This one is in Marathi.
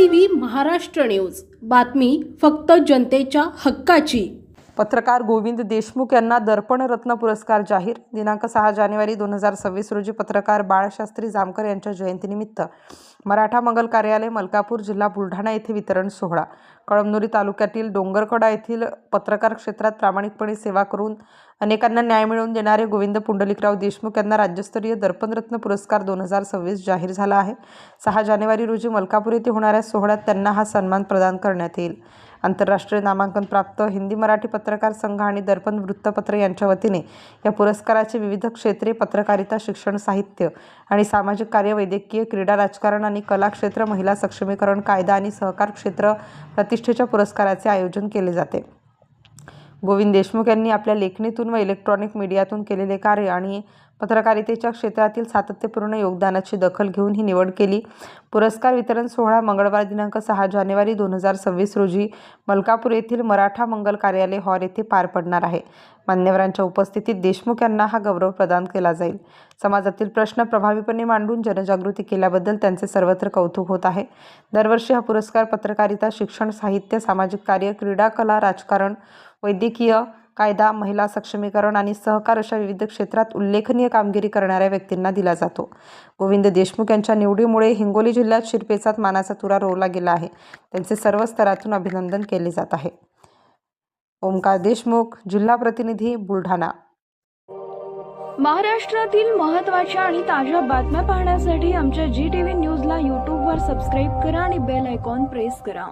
GTV महाराष्ट्र न्यूज, बातमी फक्त जनतेच्या हक्काची। पत्रकार गोविंद देशमुख यांना दर्पण रत्न पुरस्कार जाहीर। दिनांक 6 जानेवारी 2026 रोजी पत्रकार बाळशास्त्री जामकर यांच्या जयंतीनिमित्त मराठा मंगल कार्यालय मलकापूर जिल्हा बुलढाणा येथे वितरण सोहळा। कळमनुरी तालुक्यातील डोंगरकडा येथील पत्रकार क्षेत्रात प्रामाणिकपणे सेवा करून अनेकांना न्याय मिळवून देणारे गोविंद पुंडलिकराव देशमुख यांना राज्यस्तरीय दर्पणरत्न पुरस्कार 2026 जाहीर झाला आहे। 6 जानेवारी रोजी मलकापूर येथे होणाऱ्या सोहळ्यात त्यांना हा सन्मान प्रदान करण्यात येईल। आंतरराष्ट्रीय नामांकन प्राप्त हिंदी मराठी पत्रकार संघ आणि दर्पण वृत्तपत्र यांच्या वतीने या पुरस्काराचे विविध क्षेत्रे पत्रकारिता, शिक्षण, साहित्य आणि सामाजिक कार्य, वैद्यकीय, क्रीडा, राजकारण आणि कला क्षेत्र, महिला सक्षमीकरण, कायदा आणि सहकार क्षेत्र प्रतिष्ठेच्या पुरस्काराचे आयोजन केले जाते। गोविंद देशमुख यांनी आपल्या लेखणीतून व इलेक्ट्रॉनिक मीडियातून केलेले कार्य आणि पत्रकारितेच्या क्षेत्रातील सातत्यपूर्ण योगदानाची दखल घेऊन ही निवड केली। पुरस्कार वितरण सोहळा मंगळवार दिनांक 6 जानेवारी 2026 रोजी मलकापूर येथील मराठा मंगल कार्यालय हॉल येथे पार पडणार आहे। मान्यवरांच्या उपस्थितीत देशमुख यांना हा गौरव प्रदान केला जाईल। समाजातील प्रश्न प्रभावीपणे मांडून जनजागृती केल्याबद्दल त्यांचे सर्वत्र कौतुक होत आहे। दरवर्षी हा पुरस्कार पत्रकारिता, शिक्षण, साहित्य, सामाजिक कार्य, क्रीडा, कला, राजकारण, वैद्यकीय, कायदा, महिला सक्षमीकरण आणि सहकार अशा विविध क्षेत्रात उल्लेखनीय कामगिरी करणाऱ्या व्यक्तींना दिला जातो। गोविंद देशमुख यांच्या निवडीमुळे हिंगोली जिल्ह्यात शिरपेचात मानाचा तुरा रोवला गेला आहे। त्यांचे सर्व स्तरातून अभिनंदन केले जात आहे। ओमकार देशमुख, जिल्हा प्रतिनिधी, बुलढाणा। महाराष्ट्रातील महत्त्वाच्या आणि ताज्या बातम्या पाहण्यासाठी आमच्या GTV न्यूजला YouTubeवर सबस्क्राईब करा आणि बेल आयकॉन प्रेस करा।